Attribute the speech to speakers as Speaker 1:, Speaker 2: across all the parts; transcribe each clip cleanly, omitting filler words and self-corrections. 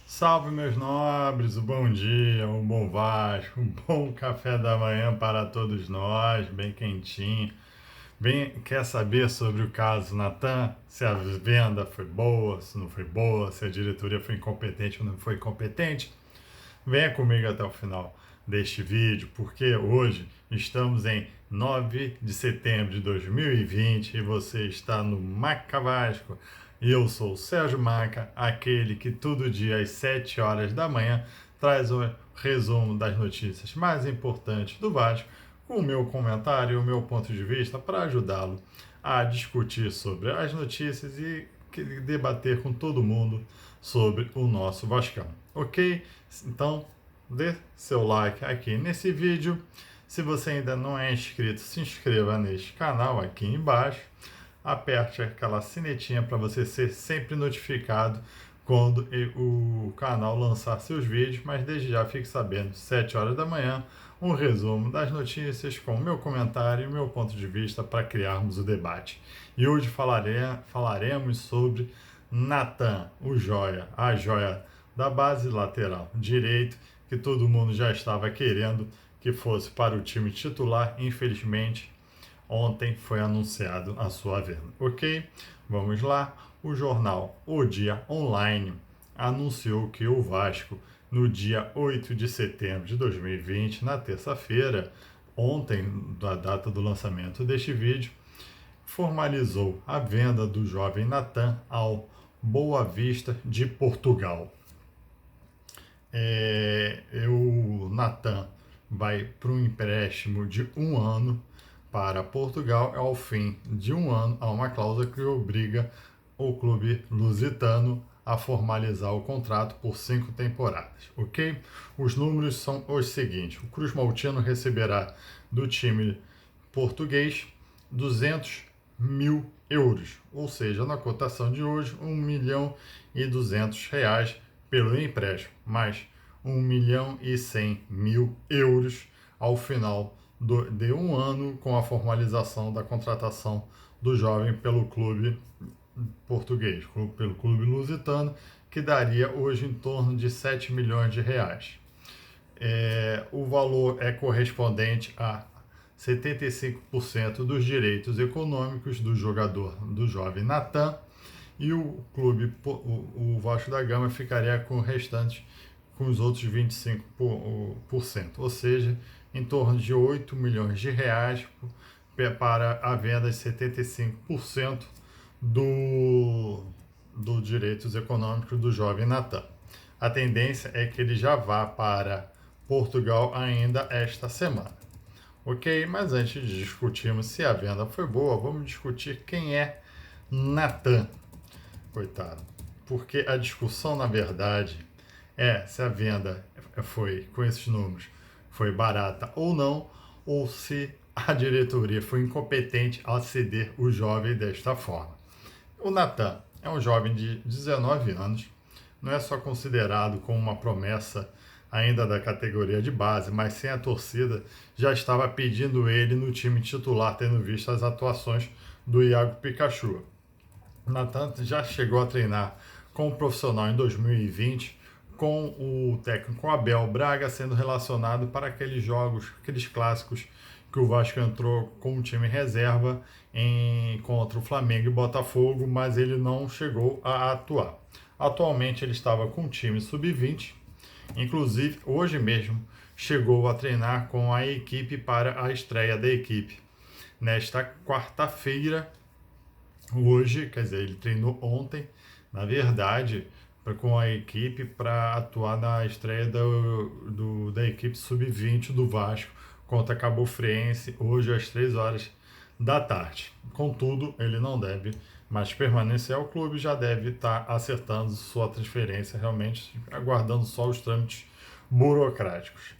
Speaker 1: Salve, meus nobres, um bom dia, um bom Vasco, um bom café da manhã para todos nós, bem quentinho. Quer saber sobre o caso Natan? Se a venda foi boa, se não foi boa, se a diretoria foi incompetente ou não foi competente? Venha comigo até o final deste vídeo, porque hoje estamos em 9 de setembro de 2020 e você está no Maca Vasco. E eu sou o Sérgio Maca, aquele que todo dia às 7 horas da manhã traz o resumo das notícias mais importantes do Vasco, com o meu comentário e o meu ponto de vista para ajudá-lo a discutir sobre as notícias e debater com todo mundo sobre o nosso Vascão. Ok? Então, dê seu like aqui nesse vídeo. Se você ainda não é inscrito, se inscreva neste canal aqui embaixo. Aperte aquela sinetinha para você ser sempre notificado quando o canal lançar seus vídeos, mas desde já fique sabendo, 7 horas da manhã, um resumo das notícias com o meu comentário e o meu ponto de vista para criarmos o debate. E hoje falaremos sobre Natan, o joia, a joia da base lateral direito, que todo mundo já estava querendo que fosse para o time titular. Infelizmente, ontem foi anunciado a sua venda. Ok? Vamos lá. O jornal O Dia Online anunciou que o Vasco, no dia 8 de setembro de 2020, na terça-feira, ontem, da data do lançamento deste vídeo, formalizou a venda do jovem Natan ao Boa Vista de Portugal. O Natan vai para um empréstimo de um ano para Portugal. Ao fim de um ano, há uma cláusula que obriga o clube lusitano a formalizar o contrato por 5 temporadas, ok? Os números são os seguintes: o Cruz Maltino receberá do time português 200 mil euros, ou seja, na cotação de hoje, 1.200.000 pelo empréstimo, mais 1.100.000 euros ao final de um ano, com a formalização da contratação do jovem pelo clube português, pelo clube lusitano, que daria hoje em torno de 7 milhões de reais. O valor é correspondente a 75% dos direitos econômicos do jogador, do jovem Natan, e o clube, o Vasco da Gama, ficaria com o restante, com os outros 25%, ou seja, em torno de 8 milhões de reais para a venda de 75% do direitos econômicos do jovem Natan. A tendência é que ele já vá para Portugal ainda esta semana. Ok? Mas antes de discutirmos se a venda foi boa, vamos discutir quem é Natan. Coitado. Porque a discussão, na verdade, é se a venda foi, com esses números, foi barata ou não, ou se a diretoria foi incompetente ao ceder o jovem desta forma. O Natan é um jovem de 19 anos, não é só considerado como uma promessa ainda da categoria de base, mas sem a torcida já estava pedindo ele no time titular, tendo visto as atuações do Iago Pikachu. Natan já chegou a treinar como profissional em 2020, com o técnico Abel Braga sendo relacionado para aqueles jogos, aqueles clássicos que o Vasco entrou com o time reserva contra o Flamengo e Botafogo, mas ele não chegou a atuar. Atualmente ele estava com o time sub-20, inclusive hoje mesmo chegou a treinar com a equipe para a estreia da equipe. Nesta quarta-feira, hoje, quer dizer, ele treinou ontem, na verdade, com a equipe para atuar na estreia da equipe sub-20 do Vasco contra a Cabo Friense, hoje às 3 horas da tarde. Contudo, ele não deve mais permanecer ao clube, já deve estar acertando sua transferência, realmente aguardando só os trâmites burocráticos.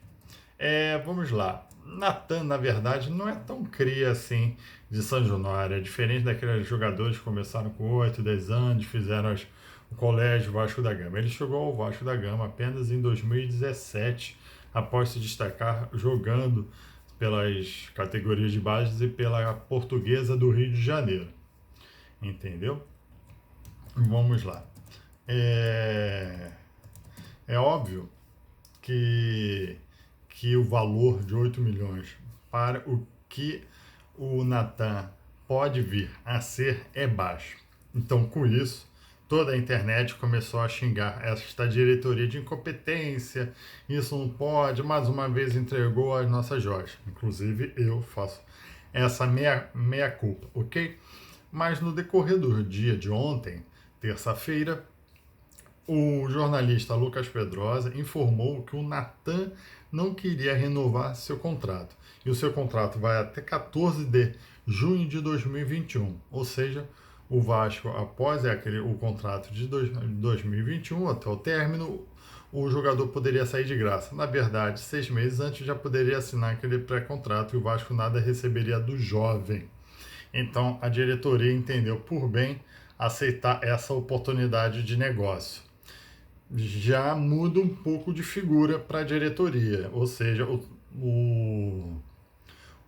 Speaker 1: Vamos lá. Natan, na verdade, não é tão cria assim de São Januário. É diferente daqueles jogadores que começaram com 8, 10 anos, fizeram o colégio Vasco da Gama. Ele chegou ao Vasco da Gama apenas em 2017, após se destacar jogando pelas categorias de base e pela Portuguesa do Rio de Janeiro. Entendeu? Vamos lá. É óbvio que o valor de 8 milhões para o que o Natan pode vir a ser é baixo. Então, com isso, toda a internet começou a xingar esta diretoria de incompetência, isso não pode, mais uma vez entregou as nossas joias. Inclusive, eu faço essa meia culpa, ok? Mas no decorrer do dia de ontem, terça-feira, o jornalista Lucas Pedrosa informou que o Natan não queria renovar seu contrato. E o seu contrato vai até 14 de junho de 2021. Ou seja, o Vasco, após o contrato de 2021, até o término, o jogador poderia sair de graça. Na verdade, 6 meses antes já poderia assinar aquele pré-contrato e o Vasco nada receberia do jovem. Então, a diretoria entendeu por bem aceitar essa oportunidade de negócio. Já muda um pouco de figura para a diretoria, ou seja, o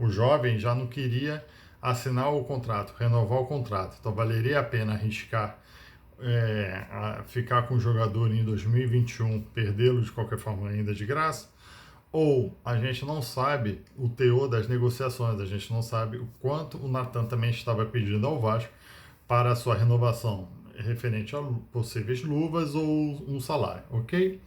Speaker 1: jovem já não queria assinar o contrato, renovar o contrato, então valeria a pena arriscar ficar com o jogador em 2021, perdê-lo de qualquer forma ainda de graça, ou a gente não sabe o teor das negociações, a gente não sabe o quanto o Natan também estava pedindo ao Vasco para a sua renovação referente a possíveis luvas ou um salário, ok?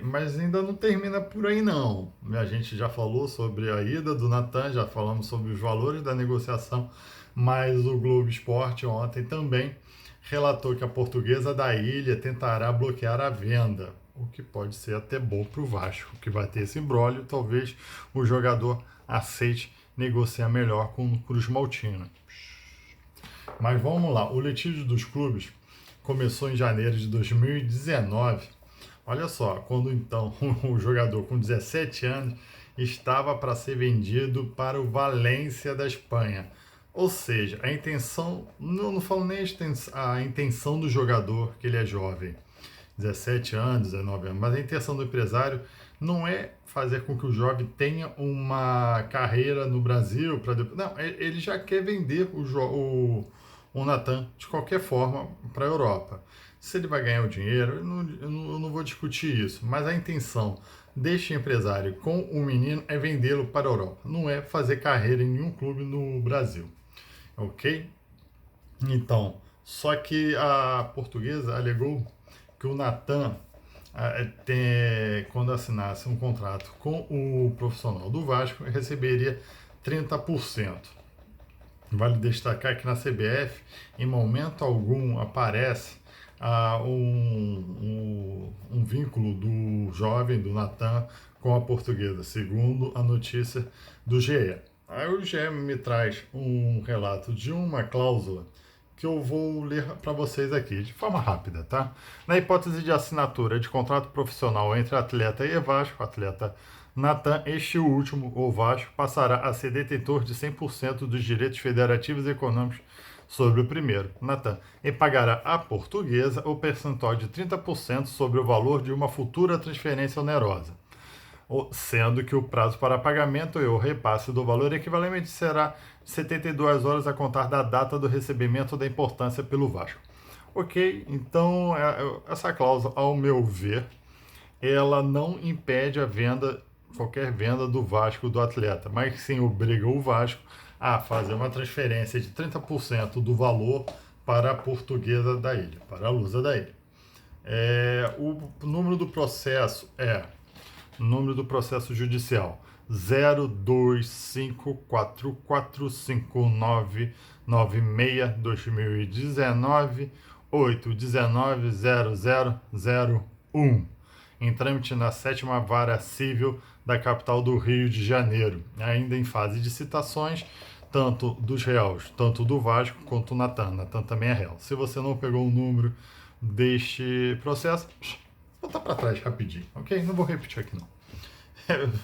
Speaker 1: Mas ainda não termina por aí não. A gente já falou sobre a ida do Natan, já falamos sobre os valores da negociação, mas o Globo Esporte ontem também relatou que a Portuguesa da Ilha tentará bloquear a venda, o que pode ser até bom para o Vasco, que vai ter esse imbróglio, talvez o jogador aceite negociar melhor com o Cruz Maltino. Mas vamos lá, o litígio dos clubes começou em janeiro de 2019. Olha só, quando então o jogador com 17 anos estava para ser vendido para o Valência da Espanha. Ou seja, a intenção, não falo nem a intenção do jogador, que ele é jovem, 17 anos, 19 anos, mas a intenção do empresário não é fazer com que o jovem tenha uma carreira no Brasil, não, ele já quer vender o Natan de qualquer forma para a Europa. Se ele vai ganhar o dinheiro, eu não vou discutir isso, mas a intenção deste empresário com o menino é vendê-lo para a Europa, não é fazer carreira em nenhum clube no Brasil, ok? Então, só que a Portuguesa alegou que o Natan, quando assinasse um contrato com o profissional do Vasco, receberia 30%. Vale destacar que na CBF, em momento algum, aparece um vínculo do jovem, do Natan, com a Portuguesa, segundo a notícia do GE. Aí o GE me traz um relato de uma cláusula que eu vou ler para vocês aqui, de forma rápida, tá? Na hipótese de assinatura de contrato profissional entre atleta e Vasco, atleta Natan, este último, o Vasco, passará a ser detentor de 100% dos direitos federativos e econômicos sobre o primeiro, Natan, e pagará à Portuguesa o percentual de 30% sobre o valor de uma futura transferência onerosa, sendo que o prazo para pagamento e o repasse do valor equivalente será 72 horas a contar da data do recebimento da importância pelo Vasco. Ok, então essa cláusula, ao meu ver, ela não impede a venda, qualquer venda do Vasco do atleta, mas sim obriga o Vasco a fazer uma transferência de 30% do valor para a Portuguesa da Ilha, para a Lusa da Ilha. O número do processo judicial 025445996-2019 819-0001, em trâmite na 7ª Vara Civil da capital do Rio de Janeiro, ainda em fase de citações, tanto dos réus, tanto do Vasco quanto do Natan. Natan também é réu. Se você não pegou o número deste processo, volta para trás rapidinho, ok? Não vou repetir aqui não.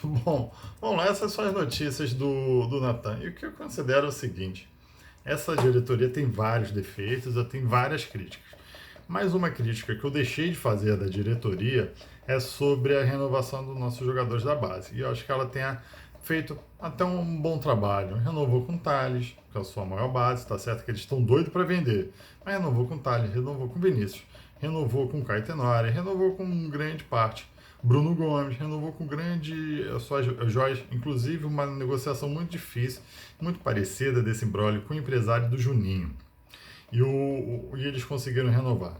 Speaker 1: Bom, vamos lá, essas são as notícias do Natan. E o que eu considero é o seguinte: essa diretoria tem vários defeitos, eu tenho várias críticas. Mas uma crítica que eu deixei de fazer da diretoria é sobre a renovação dos nossos jogadores da base. E eu acho que ela tenha feito até um bom trabalho. Renovou com o Thales, que é a sua maior base, tá certo que eles estão doidos para vender. Mas renovou com o Thales, renovou com o Vinícius. renovou com Caio Tenório, renovou com grande parte Bruno Gomes, renovou com grande suas joias, inclusive uma negociação muito difícil, muito parecida desse imbróglio com o empresário do Juninho. E eles conseguiram renovar.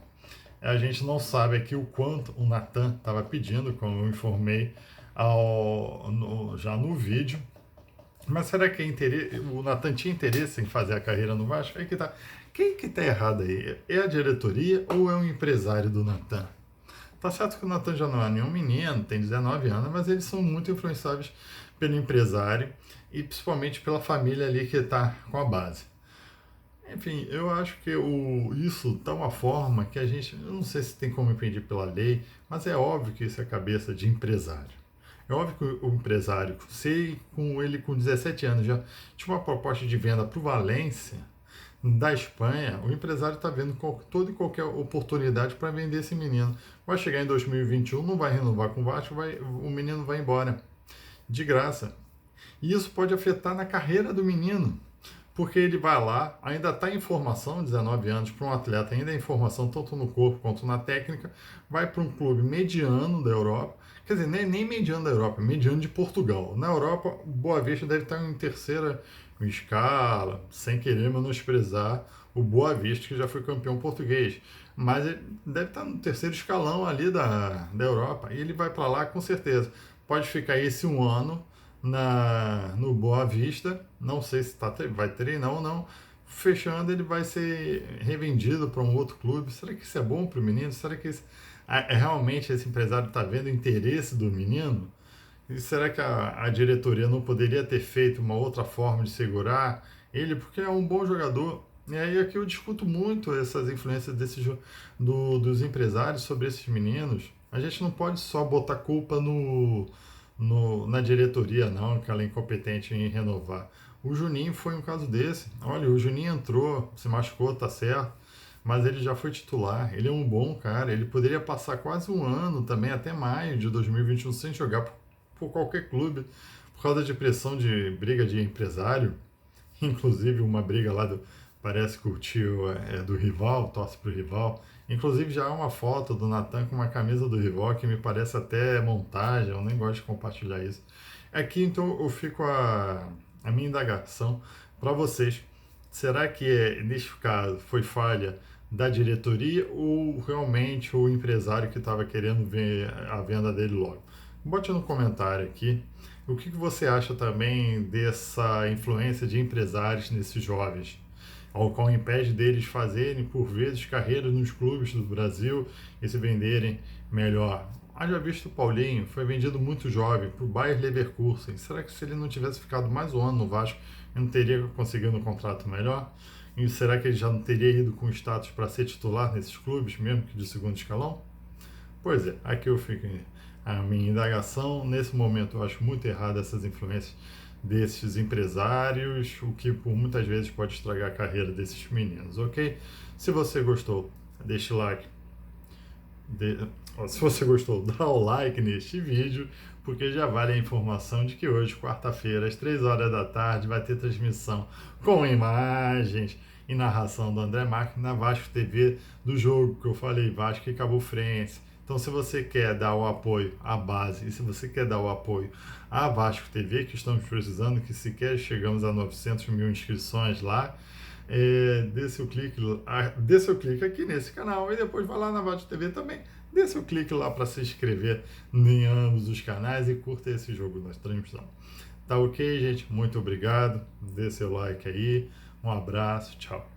Speaker 1: A gente não sabe aqui o quanto o Natan estava pedindo, como eu informei já no vídeo. Mas será que o Natan tinha interesse em fazer a carreira no Vasco? Aí que tá. Quem que tá errado aí? É a diretoria ou é o empresário do Natan? Tá certo que o Natan já não é nenhum menino, tem 19 anos, mas eles são muito influenciáveis pelo empresário e principalmente pela família ali que está com a base. Enfim, eu acho que isso tá uma forma que eu não sei se tem como impedir pela lei, mas é óbvio que isso é cabeça de empresário. É óbvio que o empresário, se com ele com 17 anos já tinha uma proposta de venda para o Valência, da Espanha, o empresário está vendo toda e qualquer oportunidade para vender esse menino. Vai chegar em 2021, não vai renovar com o Vasco, o menino vai embora de graça. E isso pode afetar na carreira do menino, porque ele vai lá, ainda está em formação, 19 anos, para um atleta ainda é em formação tanto no corpo quanto na técnica, vai para um clube mediano da Europa, quer dizer, nem mediano da Europa, mediano de Portugal. Na Europa, o Boa Vista deve estar em terceira escala, sem querer menosprezar o Boa Vista, que já foi campeão português, mas ele deve estar no terceiro escalão ali da Europa, e ele vai para lá com certeza. Pode ficar esse um ano no Boa Vista, não sei se vai treinar ou não. Fechando, ele vai ser revendido para um outro clube. Será que isso é bom para o menino? Será que realmente esse empresário está vendo o interesse do menino? E será que a diretoria não poderia ter feito uma outra forma de segurar ele? Porque é um bom jogador. E aí aqui eu discuto muito essas influências dos empresários sobre esses meninos. A gente não pode só botar culpa na diretoria, não, que ela é incompetente em renovar. O Juninho foi um caso desse. Olha, o Juninho entrou, se machucou, tá certo, mas ele já foi titular. Ele é um bom cara. Ele poderia passar quase um ano também, até maio de 2021, sem jogar por qualquer clube, por causa de pressão de briga de empresário. Inclusive, uma briga lá parece que o tio é do rival, torce pro rival. Inclusive, já há uma foto do Natan com uma camisa do rival que me parece até montagem, eu nem gosto de compartilhar isso. Aqui, então, eu fico a minha indagação para vocês. Será que, neste caso, foi falha da diretoria ou realmente o empresário que estava querendo ver a venda dele logo? Bote no comentário aqui o que você acha também dessa influência de empresários nesses jovens, ao qual impede deles fazerem, por vezes, carreiras nos clubes do Brasil e se venderem melhor. Haja visto o Paulinho, foi vendido muito jovem para o Bayer Leverkusen. Será que se ele não tivesse ficado mais um ano no Vasco, ele não teria conseguido um contrato melhor? E será que ele já não teria ido com status para ser titular nesses clubes, mesmo que de segundo escalão? Pois é, aqui eu fico a minha indagação. Nesse momento eu acho muito errado essas influências desses empresários, o que por muitas vezes pode estragar a carreira desses meninos, ok? Se você gostou, deixe like. Se você gostou, dá o like neste vídeo, porque já vale a informação de que hoje, quarta-feira, às 3 horas da tarde, vai ter transmissão com imagens e narração do André Marques na Vasco TV do jogo que eu falei, Vasco e Cabo Friense. Então, se você quer dar o apoio à base e se você quer dar o apoio à Vasco TV, que estamos precisando, que sequer chegamos a 900 mil inscrições lá, dê seu clique aqui nesse canal e depois vai lá na Vasco TV também. Dê seu clique lá para se inscrever em ambos os canais e curta esse jogo da transmissão. Tá ok, gente? Muito obrigado. Dê seu like aí. Um abraço. Tchau.